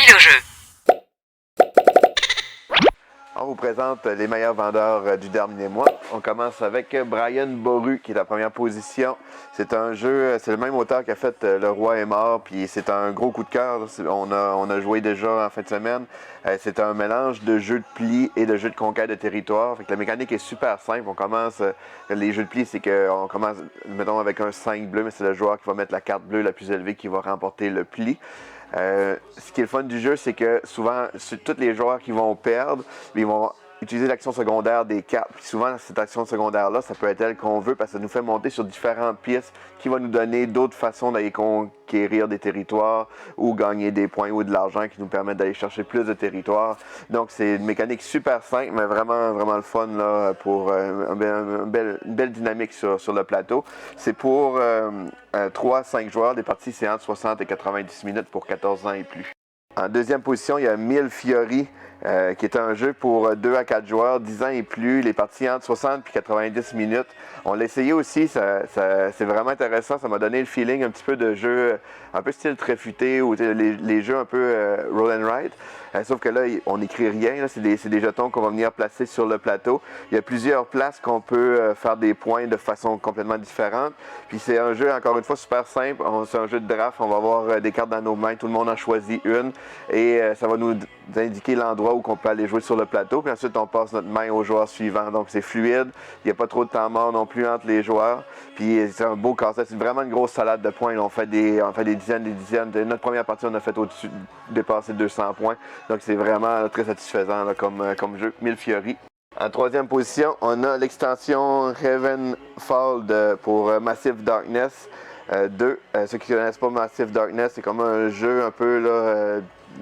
L'île au jeu. On vous présente les meilleurs vendeurs du dernier mois. On commence avec Brian Boru, qui est la première position. C'est un jeu, c'est le même auteur qui a fait Le Roi est mort, puis c'est un gros coup de cœur. On a joué déjà en fin de semaine. C'est un mélange de jeux de pli et de jeux de conquête de territoire. Fait que la mécanique est super simple. On commence, les jeux de pli, c'est qu'on commence, mettons, avec un 5 bleu, mais c'est le joueur qui va mettre la carte bleue la plus élevée qui va remporter le pli. Ce qui est le fun du jeu, c'est que souvent, tous les joueurs qui vont perdre, ils vont utiliser l'action secondaire des cartes. Puis souvent, cette action secondaire-là, ça peut être elle qu'on veut parce que ça nous fait monter sur différentes pistes qui vont nous donner d'autres façons d'aller conquérir des territoires ou gagner des points ou de l'argent qui nous permettent d'aller chercher plus de territoires. Donc, c'est une mécanique super simple, mais vraiment, vraiment le fun là, pour une belle dynamique sur le plateau. C'est pour 3 à 5 joueurs. Les parties, c'est entre 60 et 90 minutes pour 14 ans et plus. En deuxième position, il y a Mille Fiori, qui est un jeu pour 2 à 4 joueurs, 10 ans et plus, les parties entre 60 et 90 minutes. On l'a essayé aussi, c'est vraiment intéressant, ça m'a donné le feeling un petit peu de jeu, un peu style Tréfuté ou les jeux un peu roll and write. Sauf que là, on n'écrit rien, c'est des jetons qu'on va venir placer sur le plateau. Il y a plusieurs places qu'on peut faire des points de façon complètement différente. Puis c'est un jeu, encore une fois, super simple. C'est un jeu de draft, on va avoir des cartes dans nos mains, tout le monde en choisit une. Et ça va nous indiquer l'endroit où on peut aller jouer sur le plateau. Puis ensuite, on passe notre main au joueur suivant. Donc c'est fluide, il n'y a pas trop de temps mort non plus entre les joueurs. Puis c'est un beau casse-tête, c'est vraiment une grosse salade de points. On fait des dizaines. Notre première partie, on a fait dépasser 200 points. Donc c'est vraiment très satisfaisant là, comme jeu. Mille Fiori. En troisième position, on a l'extension Ravenfall pour Massive Darkness 2. Ceux qui ne connaissent pas Massive Darkness, c'est comme un jeu un peu là,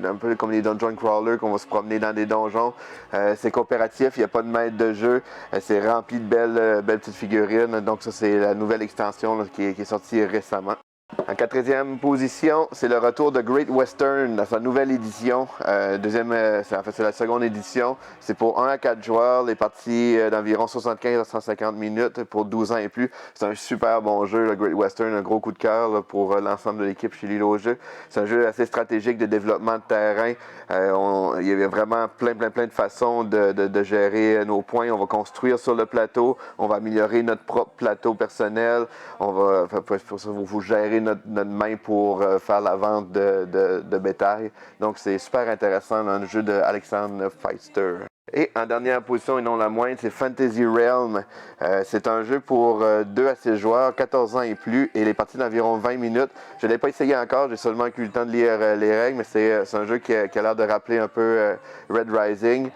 un peu comme les dungeon crawlers, qu'on va se promener dans des donjons. C'est coopératif, il n'y a pas de maître de jeu. C'est rempli de belles petites figurines. Donc ça, c'est la nouvelle extension là, qui est sortie récemment. En quatrième position, c'est le retour de Great Western dans sa nouvelle édition. C'est la seconde édition. C'est pour 1 à 4 joueurs, les parties d'environ 75 à 150 minutes pour 12 ans et plus. C'est un super bon jeu, le Great Western, un gros coup de cœur là, pour l'ensemble de l'équipe chez L'île au jeu. C'est un jeu assez stratégique de développement de terrain. Il y a vraiment plein de façons de gérer nos points. On va construire sur le plateau, on va améliorer notre propre plateau personnel. Vous gérer notre main pour faire la vente de bétail. Donc, c'est super intéressant dans le jeu de Alexandre Feister. Et en dernière position, et non la moindre, c'est Fantasy Realm. C'est un jeu pour 2 à 6 joueurs, 14 ans et plus, et les parties d'environ 20 minutes. Je ne l'ai pas essayé encore, j'ai seulement eu le temps de lire les règles, mais c'est un jeu qui a l'air de rappeler un peu Red Rising,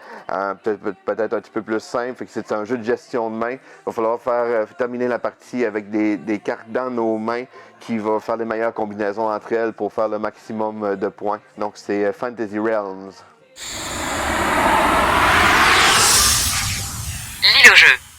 peut-être un petit peu plus simple. C'est un jeu de gestion de main. Il va falloir terminer la partie avec des cartes dans nos mains qui va faire les meilleures combinaisons entre elles pour faire le maximum de points. Donc c'est Fantasy Realms. L'île au jeu.